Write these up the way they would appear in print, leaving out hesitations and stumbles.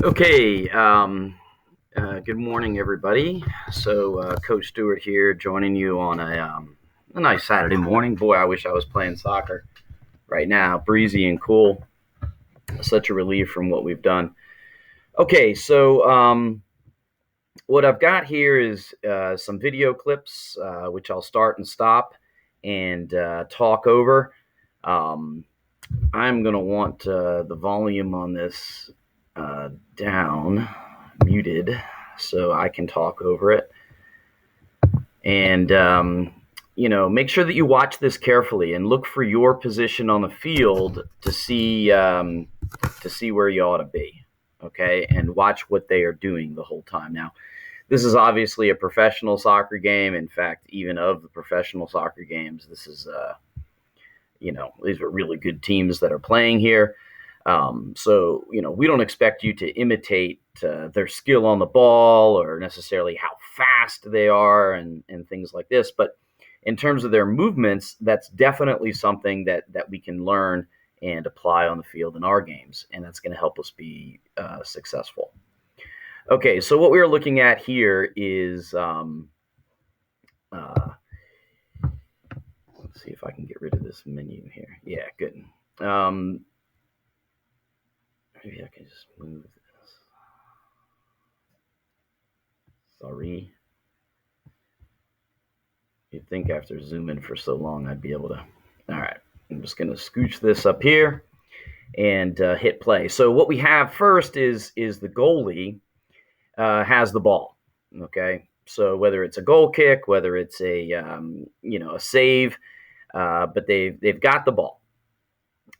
Okay, good morning, everybody. Coach Stewart here, joining you on a nice Saturday morning. Boy, I wish I was playing soccer right now. Breezy and cool. Such a relief from what we've done. Okay, what I've got here is some video clips, which I'll start and stop and talk over. Um, I'm going to want the volume on this down, muted, so I can talk over it. And, make sure that you watch this carefully and look for your position on the field to see where you ought to be. Okay, and watch what they are doing the whole time. Now, this is obviously a professional soccer game. In fact, even of the professional soccer games, this is these are really good teams that are playing here. We don't expect you to imitate their skill on the ball or necessarily how fast they are and things like this. But in terms of their movements, that's definitely something that we can learn and apply on the field in our games. And that's going to help us be successful. Okay, so what we're looking at here is let's see if I can get rid of this menu here. Yeah, good. Maybe I can just move this. Sorry. You'd think after zooming for so long I'd be able to. All right, I'm just going to scooch this up here and hit play. So what we have first is the goalie has the ball. Okay, so whether it's a goal kick, whether it's a save, but they've got the ball.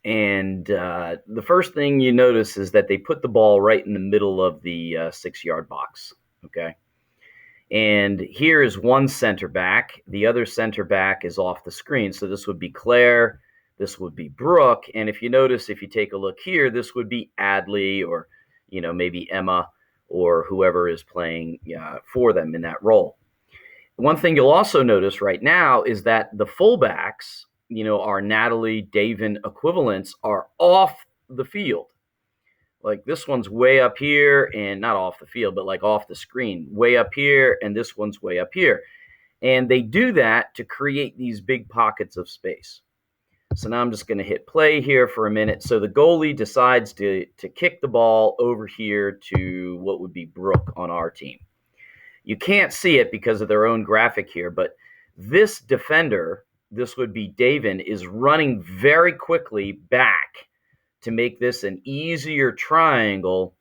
And the first thing you notice is that they put the ball right in the middle of the 6-yard box. Okay. And here is one center back. The other center back is off the screen. So this would be Claire. This would be Brooke. And if you notice, if you take a look here, this would be Adley or, maybe Emma or whoever is playing for them in that role. One thing you'll also notice right now is that the fullbacks, our Natalie Davin equivalents are off the field. Like this one's way up here and not off the field, but like off the screen, way up here, and this one's way up here. And they do that to create these big pockets of space. So now I'm just going to hit play here for a minute. So the goalie decides to kick the ball over here to what would be Brooke on our team. You can't see it because of their own graphic here, but this defender, this would be Davin, is running very quickly back to make this an easier triangle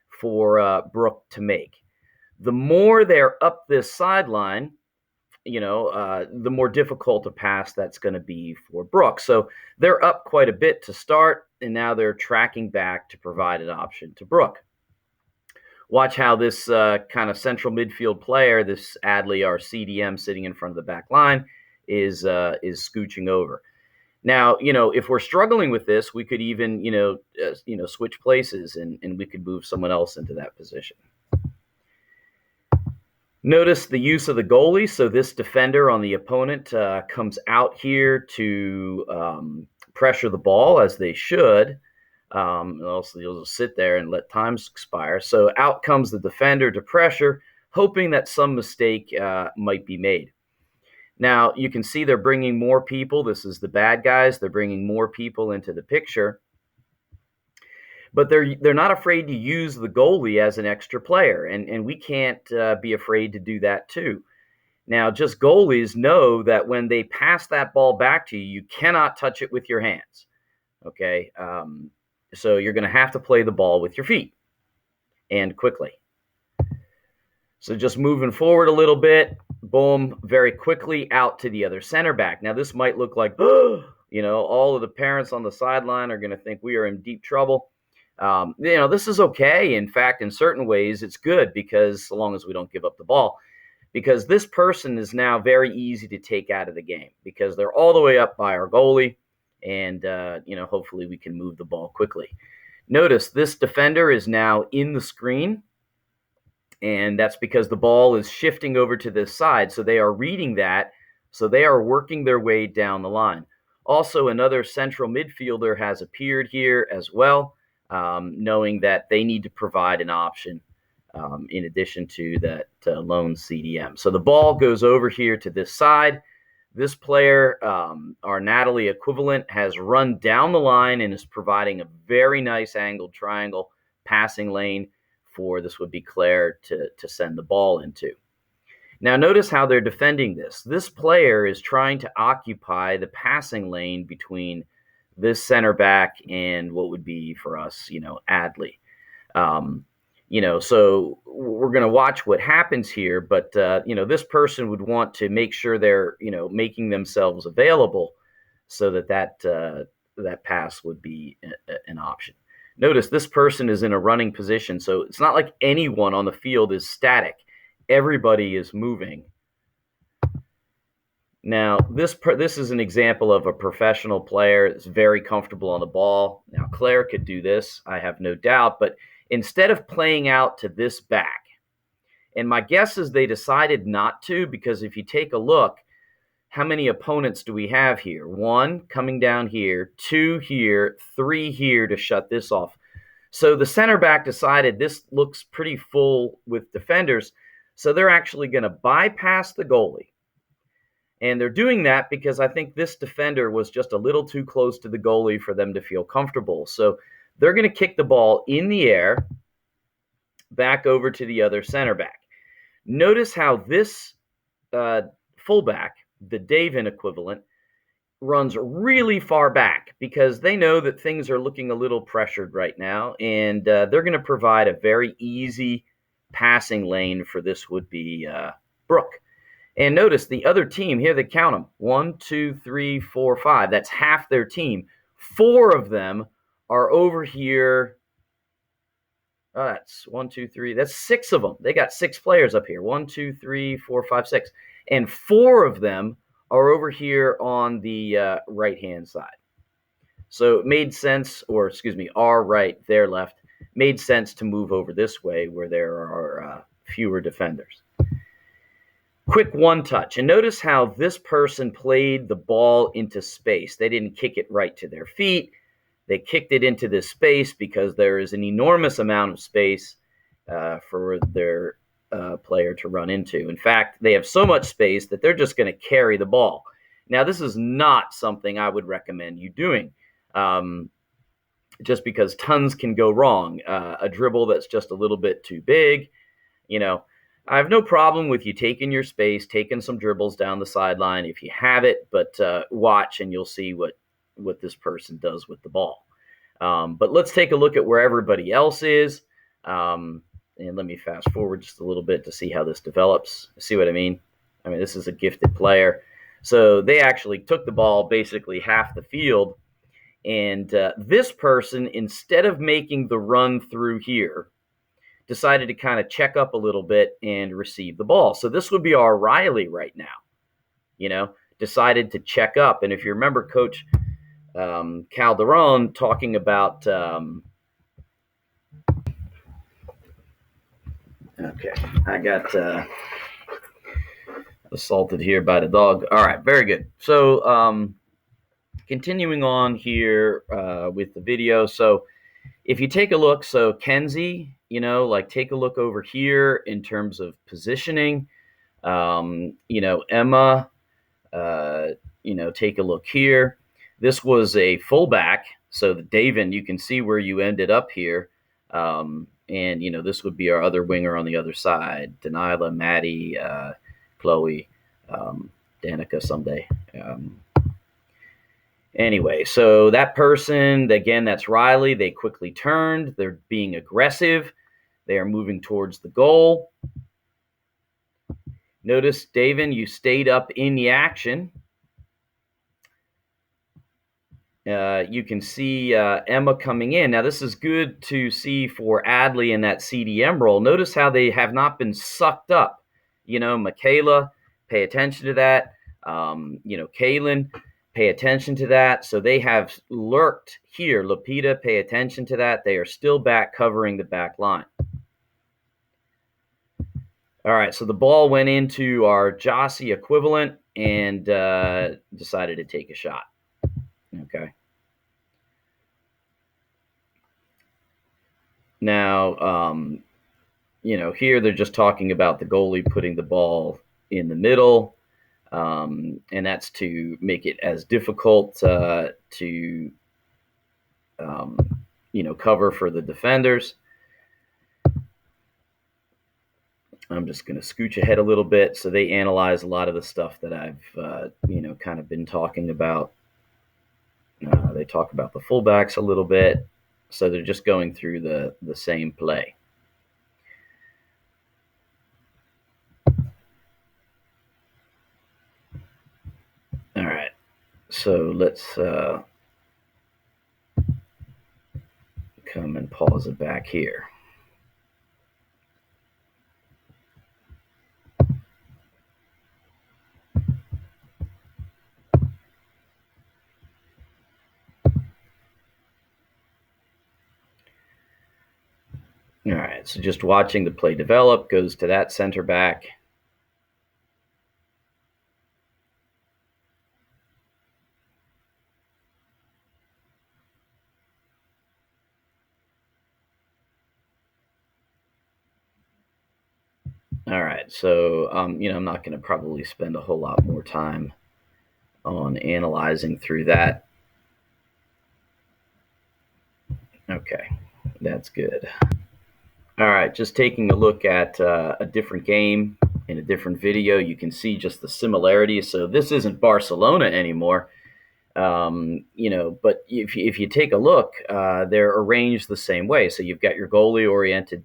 for Brooke to make. The more they're up this sideline, the more difficult a pass that's going to be for Brooke. So they're up quite a bit to start, and now they're tracking back to provide an option to Brooke. Watch how this kind of central midfield player, this Adley, our CDM sitting in front of the back line, is scooching over. Now, if we're struggling with this, we could even, switch places and we could move someone else into that position. Notice the use of the goalie. So this defender on the opponent comes out here to pressure the ball as they should. Also, you'll just sit there and let time expire. So out comes the defender to pressure, hoping that some mistake might be made. Now, you can see they're bringing more people. This is the bad guys. They're bringing more people into the picture. But they're not afraid to use the goalie as an extra player, and we can't be afraid to do that too. Now, just goalies know that when they pass that ball back to you, you cannot touch it with your hands, okay? So you're going to have to play the ball with your feet and quickly. So just moving forward a little bit, boom, very quickly out to the other center back. Now, this might look like, all of the parents on the sideline are going to think we are in deep trouble. This is okay. In fact, in certain ways, it's good because so long as we don't give up the ball, because this person is now very easy to take out of the game because they're all the way up by our goalie, and hopefully we can move the ball quickly. Notice this defender is now in the screen, and that's because the ball is shifting over to this side. So they are reading that, so they are working their way down the line. Also, another central midfielder has appeared here as well. knowing that they need to provide an option in addition to that lone CDM. So the ball goes over here to this side. This player, our Natalie equivalent, has run down the line and is providing a very nice angled triangle passing lane for, this would be Claire, to send the ball into. Now notice how they're defending this. This player is trying to occupy the passing lane between this center back and what would be for us, Adley. So we're going to watch what happens here, but, this person would want to make sure they're, making themselves available so that pass would be an option. Notice this person is in a running position, so it's not like anyone on the field is static. Everybody is moving. Now, this is an example of a professional player that's very comfortable on the ball. Now, Claire could do this, I have no doubt, but instead of playing out to this back, and my guess is they decided not to, because if you take a look, how many opponents do we have here? 1 coming down here, 2 here, 3 here to shut this off. So the center back decided this looks pretty full with defenders, so they're actually going to bypass the goalie. And they're doing that because I think this defender was just a little too close to the goalie for them to feel comfortable. So they're going to kick the ball in the air back over to the other center back. Notice how this fullback, the Davin equivalent, runs really far back because they know that things are looking a little pressured right now, and they're going to provide a very easy passing lane for this would be Brooke. And notice the other team, here they count them, 1, 2, 3, 4, 5. That's half their team. 4 of them are over here. That's 1, 2, 3. That's 6 of them. They got 6 players up here. 1, 2, 3, 4, 5, 6. And 4 of them are over here on the right-hand side. So it made sense, or excuse me, our right, their left, made sense to move over this way where there are fewer defenders. Quick one touch. And notice how this person played the ball into space. They didn't kick it right to their feet. They kicked it into this space because there is an enormous amount of space for their player to run into. In fact, they have so much space that they're just going to carry the ball. Now, this is not something I would recommend you doing, just because tons can go wrong. A dribble that's just a little bit too big, I have no problem with you taking your space, taking some dribbles down the sideline if you have it, but watch and you'll see what this person does with the ball. But let's take a look at where everybody else is. And let me fast forward just a little bit to see how this develops. See what I mean? I mean, this is a gifted player. So they actually took the ball basically half the field. And this person, instead of making the run through here, decided to kind of check up a little bit and receive the ball. So this would be our Riley right now, decided to check up. And if you remember Coach Calderon talking about okay, I got assaulted here by the dog. All right, very good. So continuing on here with the video. So if you take a look, so Kenzie, take a look over here in terms of positioning. Emma, take a look here. This was a fullback. So the Davin, you can see where you ended up here. And, this would be our other winger on the other side. Daniela, Maddie, Chloe, Danica someday. Anyway, so that person, again, that's Riley. They quickly turned. They're being aggressive. They are moving towards the goal. Notice, Davin, you stayed up in the action. You can see Emma coming in. Now, this is good to see for Adley in that CDM role. Notice how they have not been sucked up. Michaela, pay attention to that. Kaylin, pay attention to that. So they have lurked here. Lupita, pay attention to that. They are still back covering the back line. All right, so the ball went into our Jossie equivalent and decided to take a shot. Okay. Now, here they're just talking about the goalie putting the ball in the middle, and that's to make it as difficult to cover for the defenders. I'm just going to scooch ahead a little bit. So they analyze a lot of the stuff that I've, kind of been talking about. They talk about the fullbacks a little bit. So they're just going through the same play. All right. So let's come and pause it back here. All right, so just watching the play develop, goes to that center back. All right, so, I'm not going to probably spend a whole lot more time on analyzing through that. Okay, that's good. All right, just taking a look at a different game in a different video, you can see just the similarities. So this isn't Barcelona anymore, but if you take a look, they're arranged the same way. So you've got your goalie-oriented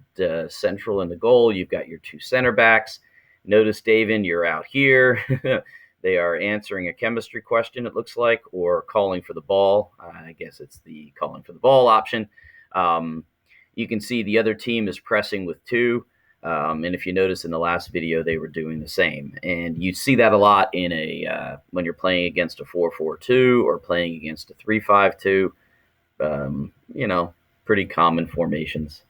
central in the goal. You've got your two center backs. Notice, David, you're out here. They are answering a chemistry question, it looks like, or calling for the ball. I guess it's the calling for the ball option. You can see the other team is pressing with two. And if you notice in the last video, they were doing the same. And you see that a lot in when you're playing against a 4-4-2 or playing against a 3-5-2. Pretty common formations.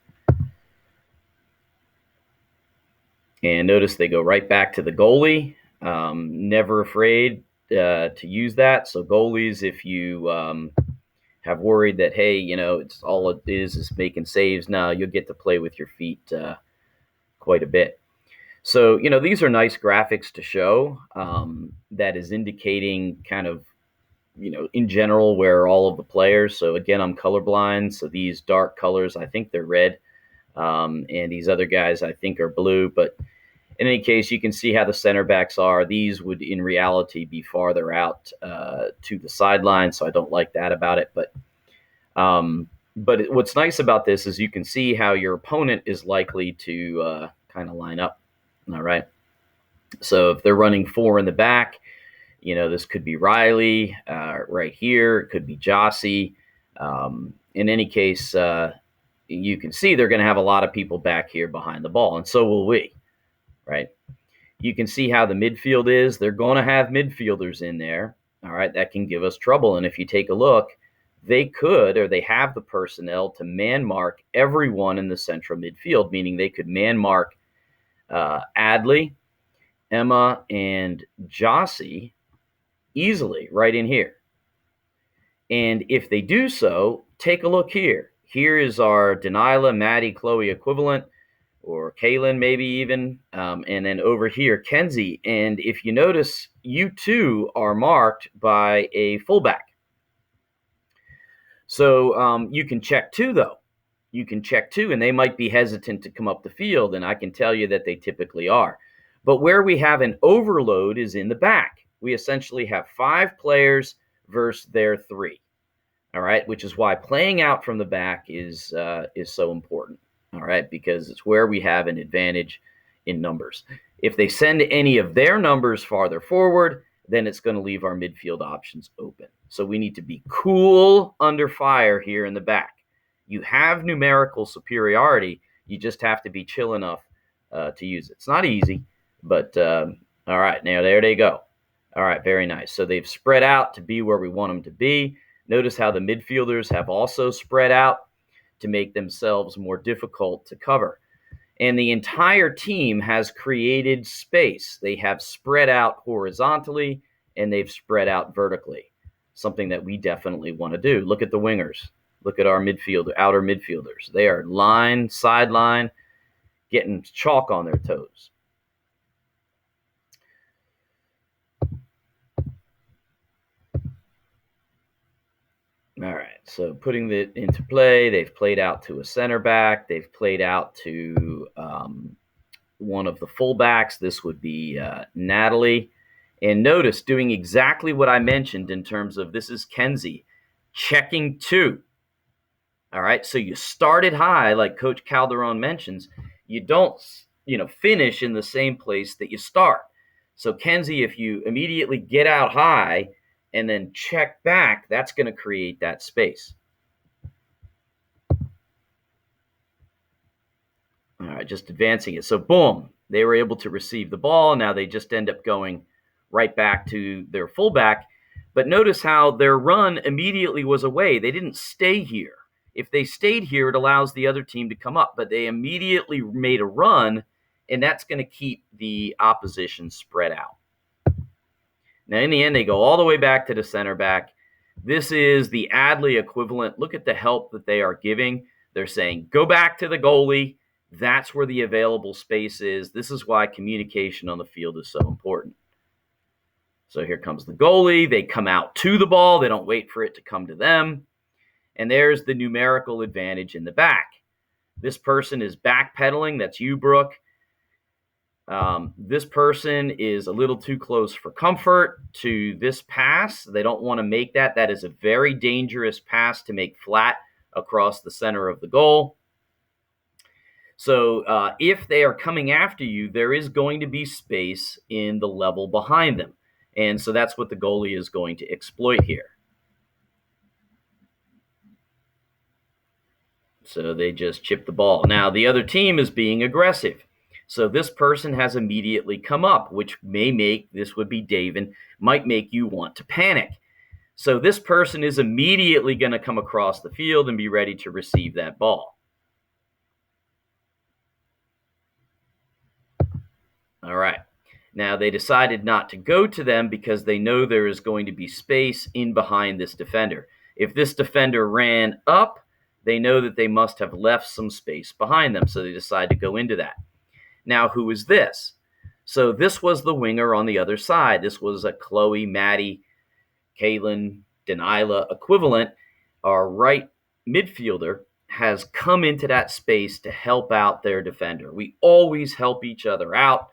And notice they go right back to the goalie. Never afraid to use that. So goalies, if you have worried that, hey, it's all it is making saves, now you'll get to play with your feet quite a bit. So, these are nice graphics to show that is indicating kind of, in general, where all of the players. So again, I'm colorblind. So these dark colors, I think they're red. And these other guys, I think, are blue. But in any case, you can see how the center backs are. These would, in reality, be farther out to the sideline. So I don't like that about it. But what's nice about this is you can see how your opponent is likely to kind of line up. All right. So if they're running four in the back, this could be Riley right here. It could be Jossie. In any case, you can see they're going to have a lot of people back here behind the ball, and so will we, right? You can see how the midfield is. They're going to have midfielders in there. All right. That can give us trouble. And if you take a look, they could, or they have the personnel to man mark everyone in the central midfield, meaning they could man mark Adley, Emma, and Jossie easily right in here. And if they do so, take a look here. Here is our Daniela, Maddie, Chloe equivalent, or Kaylin maybe even, and then over here, Kenzie. And if you notice, you two are marked by a fullback. So you can check two, though. You can check two, and they might be hesitant to come up the field, and I can tell you that they typically are. But where we have an overload is in the back. We essentially have 5 players versus their 3, all right, which is why playing out from the back is so important, all right, because it's where we have an advantage in numbers. If they send any of their numbers farther forward, then it's going to leave our midfield options open. So we need to be cool under fire here in the back. You have numerical superiority. You just have to be chill enough to use it. It's not easy, but all right, now there they go. All right, very nice. So they've spread out to be where we want them to be. Notice how the midfielders have also spread out to make themselves more difficult to cover. And the entire team has created space. They have spread out horizontally, and they've spread out vertically, something that we definitely want to do. Look at the wingers. Look at our outer midfielders. They are sideline, getting chalk on their toes. All right, so putting it into play, they've played out to a center back. They've played out to one of the fullbacks. This would be Natalie. And notice doing exactly what I mentioned in terms of this is Kenzie, checking two. All right, so you started high, like Coach Calderon mentions. You don't, finish in the same place that you start. So Kenzie, if you immediately get out high and then check back, that's going to create that space. All right, just advancing it. So boom, they were able to receive the ball. Now they just end up going right back to their fullback. But notice how their run immediately was away. They didn't stay here. If they stayed here, it allows the other team to come up. But they immediately made a run, and that's going to keep the opposition spread out. Now, in the end, they go all the way back to the center back. This is the Adley equivalent. Look at the help that they are giving. They're saying, go back to the goalie. That's where the available space is. This is why communication on the field is so important. So here comes the goalie. They come out to the ball. They don't wait for it to come to them. And there's the numerical advantage in the back. This person is backpedaling. That's you, Brooke. This person is a little too close for comfort to this pass. They don't want to make that. That is a very dangerous pass to make flat across the center of the goal. So if they are coming after you, there is going to be space in the level behind them. And so that's what the goalie is going to exploit here. So they just chip the ball. Now, the other team is being aggressive. So this person has immediately come up, which may make, this would be David, might make you want to panic. So this person is immediately going to come across the field and be ready to receive that ball. All right. Now, they decided not to go to them because they know there is going to be space in behind this defender. If this defender ran up, they know that they must have left some space behind them, so they decide to go into that. Now, who is this? So this was the winger on the other side. This was a Chloe, Maddie, Kaylin, Denilah equivalent. Our right midfielder has come into that space to help out their defender. We always help each other out.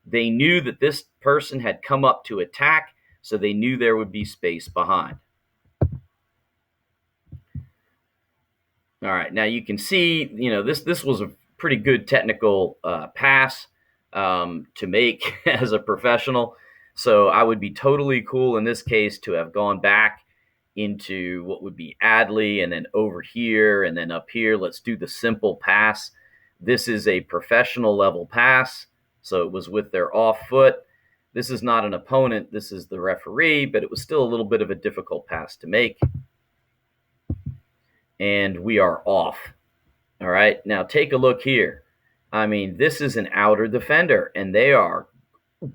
They knew that this person had come up to attack, so they knew there would be space behind. All right, now you can see, this was a pretty good technical pass to make as a professional. So I would be totally cool in this case to have gone back into what would be Adley and then over here and then up here. Let's do the simple pass. This is a professional level pass. So it was with their off foot. This is not an opponent. This is the referee, but it was still a little bit of a difficult pass to make. And we are off. All right, now take a look here. I mean, this is an outer defender, and they are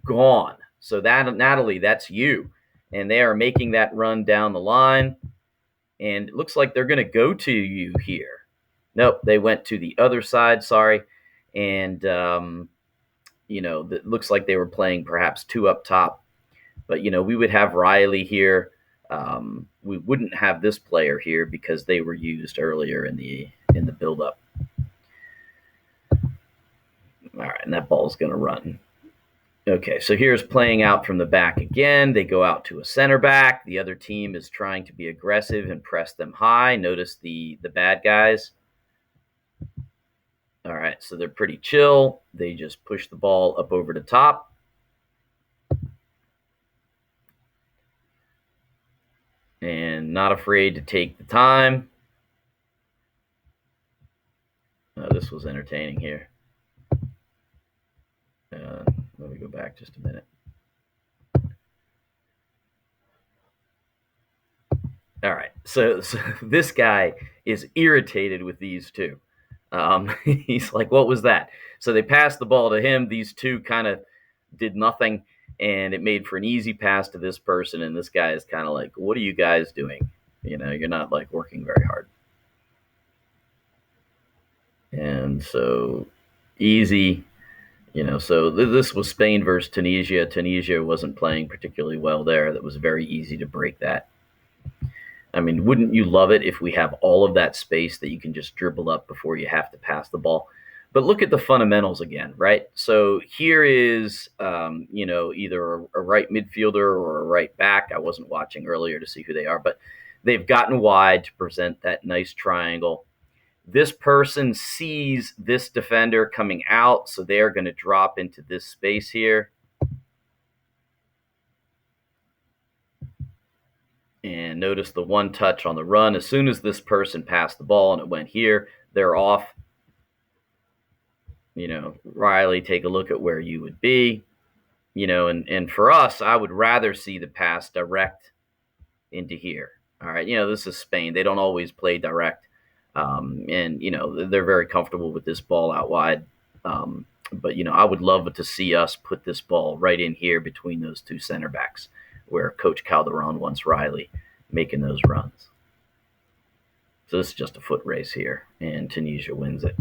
gone. So that, Natalie, that's you. And they are making that run down the line. And it looks like they're going to go to you here. Nope, they went to the other side, sorry. And, it looks like they were playing perhaps two up top. But, we would have Riley here. We wouldn't have this player here because they were used earlier in the build-up. All right, and that ball's going to run. Okay, so here's playing out from the back again. They go out to a center back. The other team is trying to be aggressive and press them high. Notice the bad guys. All right, so they're pretty chill. They just push the ball up over the top. And not afraid to take the time. Oh, this was entertaining here. Let me go back just a minute. All right, so this guy is irritated with these two. He's like, what was that? So they passed the ball to him. These two kind of did nothing, and it made for an easy pass to this person. And this guy is kind of like, what are you guys doing? You're not like working very hard. And so easy, so this was Spain versus Tunisia. Tunisia wasn't playing particularly well there. That was very easy to break that. I mean, wouldn't you love it if we have all of that space that you can just dribble up before you have to pass the ball? But look at the fundamentals again, right? So here is, either a right midfielder or a right back. I wasn't watching earlier to see who they are, but they've gotten wide to present that nice triangle. This person sees this defender coming out, so they're going to drop into this space here. And notice the one touch on the run. As soon as this person passed the ball and it went here, they're off. Riley, take a look at where you would be. And for us, I would rather see the pass direct into here. All right, this is Spain. They don't always play direct. And they're very comfortable with this ball out wide. But I would love to see us put this ball right in here between those two center backs, where Coach Calderon wants Riley making those runs. So this is just a foot race here, and Tunisia wins it.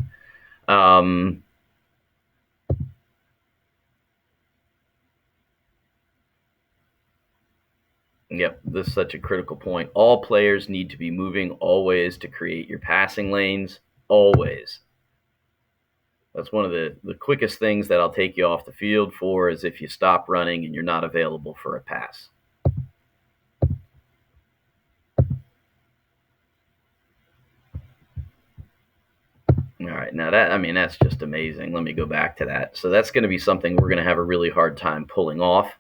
Yep, this is such a critical point. All players need to be moving always to create your passing lanes, always. That's one of the quickest things that I'll take you off the field for, is if you stop running and you're not available for a pass. All right, now that's just amazing. Let me go back to that. So that's going to be something we're going to have a really hard time pulling off.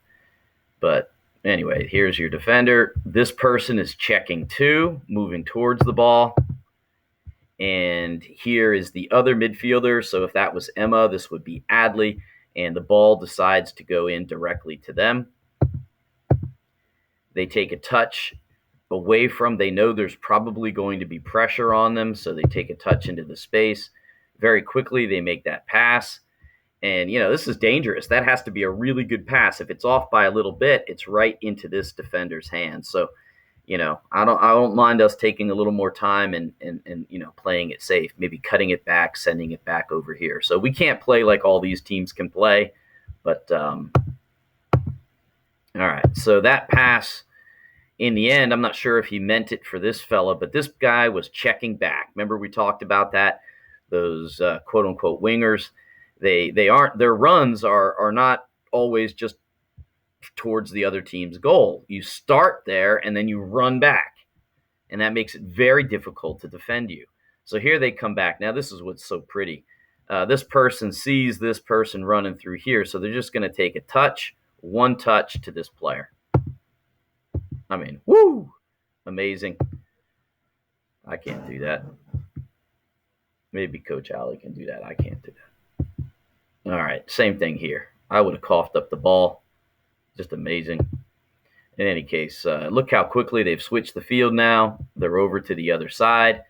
But anyway, here's your defender. This person is checking too, moving towards the ball. And here is the other midfielder. So if that was Emma, this would be Adley. And the ball decides to go in directly to them. They take a touch away from, they know there's probably going to be pressure on them. So they take a touch into the space. Very quickly, they make that pass. And, this is dangerous. That has to be a really good pass. If it's off by a little bit, it's right into this defender's hands. So, I don't mind us taking a little more time and playing it safe, maybe cutting it back, sending it back over here. So we can't play like all these teams can play, but all right. So that pass, in the end, I'm not sure if he meant it for this fella, but this guy was checking back. Remember we talked about that? Those quote unquote wingers, they aren't, their runs are not always just towards the other team's goal. You start there and then you run back, and that makes it very difficult to defend you. So here they come back. Now this is what's so pretty. This person sees this person running through here, so they're just going to take a touch, one touch to this player. I mean, woo! Amazing. I can't do that. Maybe Coach Alley can do that. I can't do that. All right, same thing here. I would have coughed up the ball. Just amazing. In any case, look how quickly they've switched the field now. They're over to the other side.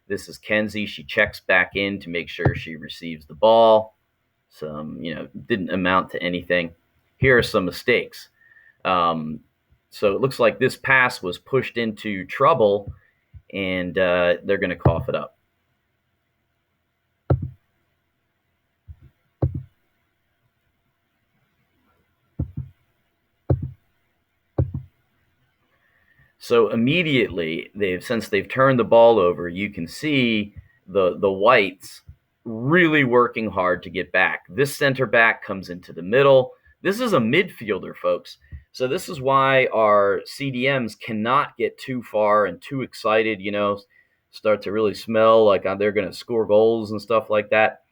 This is Kenzie. She checks back in to make sure she receives the ball. Some, didn't amount to anything. Here are some mistakes. So it looks like this pass was pushed into trouble, and they're going to cough it up. So immediately, since they've turned the ball over, you can see the whites really working hard to get back. This center back comes into the middle. This is a midfielder, folks. So this is why our CDMs cannot get too far and too excited, start to really smell like they're going to score goals and stuff like that.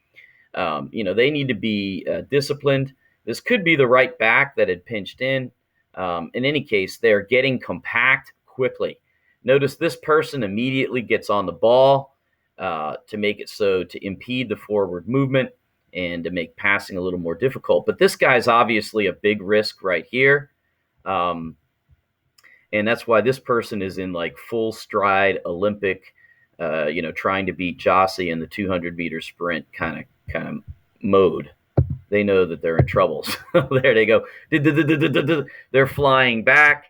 They need to be disciplined. This could be the right back that had pinched in. In any case, they're getting compact quickly. Notice this person immediately gets on the ball to make it so to impede the forward movement and to make passing a little more difficult. But this guy's obviously a big risk right here. And that's why this person is in like full stride Olympic, trying to beat Jossie in the 200-meter sprint kind of mode. They know that they're in trouble. So there they go. They're flying back.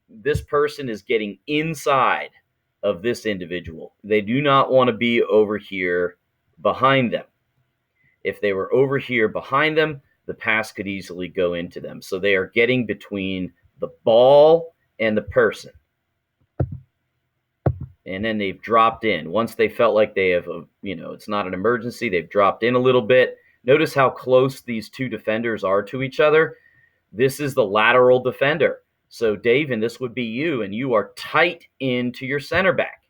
This person is getting inside of this individual. They do not want to be over here behind them. If they were over here behind them, the pass could easily go into them. So they are getting between the ball and the person. And then they've dropped in. Once they felt like they have, it's not an emergency, they've dropped in a little bit. Notice how close these two defenders are to each other. This is the lateral defender. So, Dave, and this would be you, and you are tight into your center back.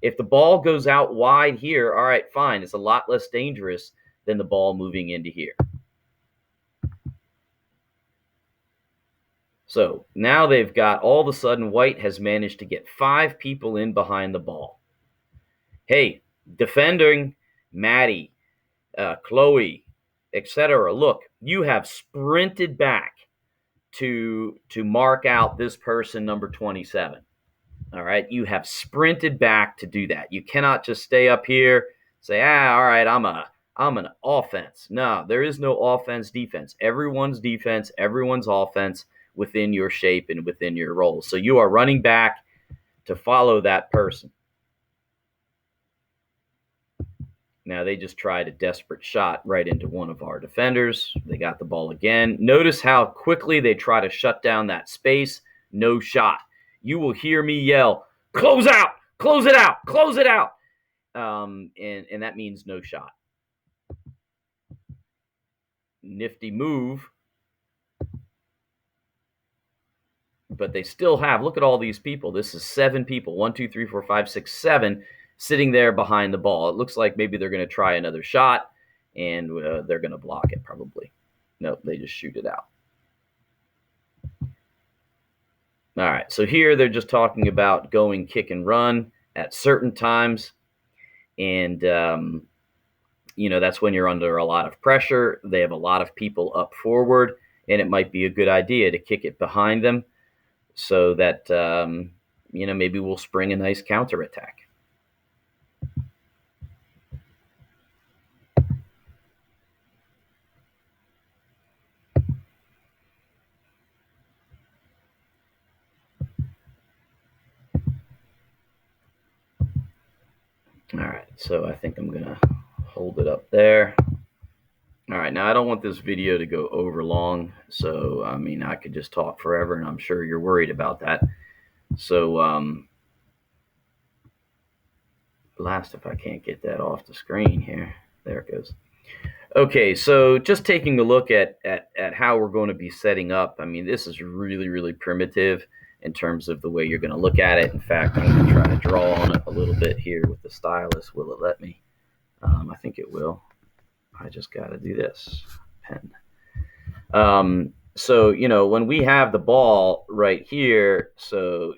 If the ball goes out wide here, all right, fine. It's a lot less dangerous than the ball moving into here. So now they've got, all of a sudden, White has managed to get 5 people in behind the ball. Hey, defending Maddie, Chloe, etc. Look, you have sprinted back to mark out this person, number 27. All right, you have sprinted back to do that. You cannot just stay up here, say, all right, I'm an offense. No, there is no offense, defense. Everyone's defense, everyone's offense within your shape and within your role. So you are running back to follow that person. Now they just tried a desperate shot right into one of our defenders. They got the ball again. Notice how quickly they try to shut down that space. No shot. You will hear me yell, close out, close it out, close it out. And that means no shot. Nifty move. But they still have, look at all these people. This is 7 people, 1, 2, 3, 4, 5, 6, 7, sitting there behind the ball. It looks like maybe they're going to try another shot, and they're going to block it probably. Nope, they just shoot it out. All right, so here they're just talking about going kick and run at certain times. And, that's when you're under a lot of pressure. They have a lot of people up forward, and it might be a good idea to kick it behind them so that, maybe we'll spring a nice counterattack. All right, so I think I'm going to hold it up there. All right, now I don't want this video to go over long, so, I could just talk forever, and I'm sure you're worried about that. So, blast if I can't get that off the screen here. There it goes. Okay, so just taking a look at how we're going to be setting up. This is really, really primitive in terms of the way you're going to look at it. In fact, I'm going to try to draw on it a little bit here with the stylus. Will it let me? I think it will. I just got to do this. Pen. So, when we have the ball right here, so,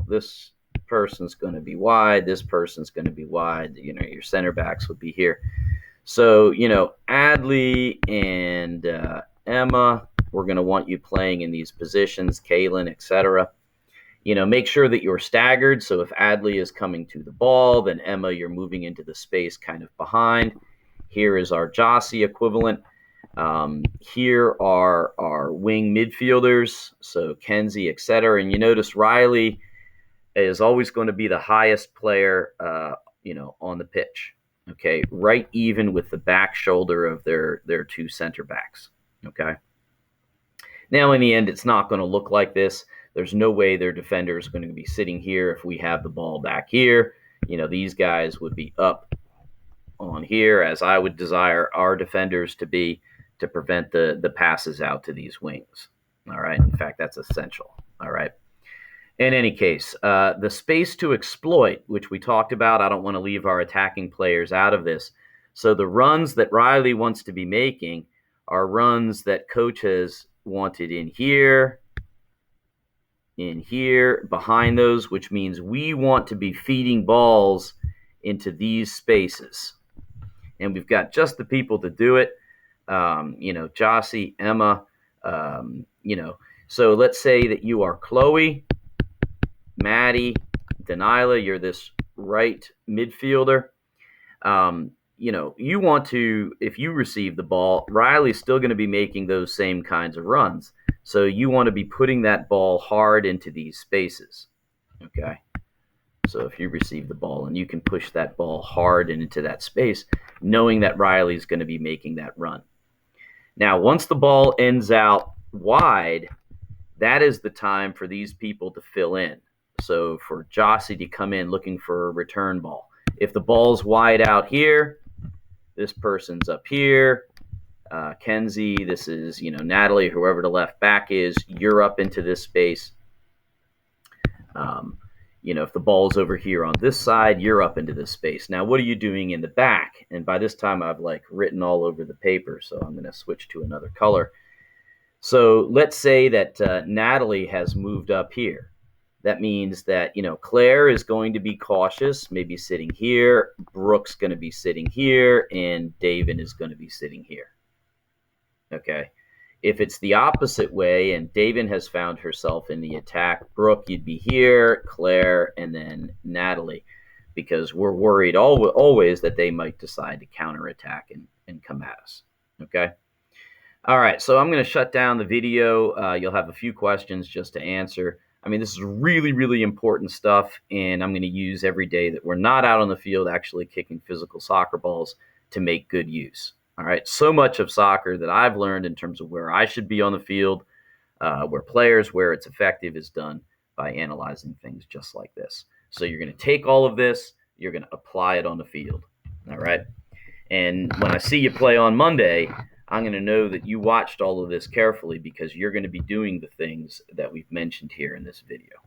this person's going to be wide, this person's going to be wide, your center backs would be here. So, Adley and Emma, we're going to want you playing in these positions, Kaylin, etc. Make sure that you're staggered. So if Adley is coming to the ball, then Emma, you're moving into the space kind of behind. Here is our Jossie equivalent. Here are our wing midfielders, so Kenzie, etc. And you notice Riley is always going to be the highest player, on the pitch. Okay, right even with the back shoulder of their 2 center backs. Okay. Now, in the end, it's not going to look like this. There's no way their defender is going to be sitting here if we have the ball back here. These guys would be up on here, as I would desire our defenders to be, to prevent the passes out to these wings. All right. In fact, that's essential. All right. In any case, the space to exploit, which we talked about, I don't want to leave our attacking players out of this. So the runs that Riley wants to be making are runs that coach has wanted in here, behind those, which means we want to be feeding balls into these spaces. And we've got just the people to do it. Jossie, Emma, So let's say that you are Chloe, Maddie, Daniela, you're this right midfielder. You want to, if you receive the ball, Riley's still going to be making those same kinds of runs. So you want to be putting that ball hard into these spaces. Okay. So if you receive the ball and you can push that ball hard and into that space, knowing that Riley's going to be making that run. Now, once the ball ends out wide, that is the time for these people to fill in. So for Jossie to come in looking for a return ball. If the ball's wide out here, this person's up here. Kenzie, this is, Natalie, whoever the left back is, you're up into this space. If the ball's over here on this side, you're up into this space. Now, what are you doing in the back? And by this time, I've written all over the paper, so I'm going to switch to another color. So let's say that Natalie has moved up here. That means that, Claire is going to be cautious, maybe sitting here. Brooke's going to be sitting here, and David is going to be sitting here. Okay. If it's the opposite way and David has found herself in the attack, Brooke, you'd be here, Claire, and then Natalie, because we're worried always that they might decide to counterattack and come at us. Okay. All right. So I'm going to shut down the video. You'll have a few questions just to answer. I mean, this is really, really important stuff, and I'm going to use every day that we're not out on the field actually kicking physical soccer balls to make good use. All right, so much of soccer that I've learned in terms of where I should be on the field, where it's effective, is done by analyzing things just like this. So you're going to take all of this, you're going to apply it on the field. All right, and when I see you play on Monday, I'm going to know that you watched all of this carefully because you're going to be doing the things that we've mentioned here in this video.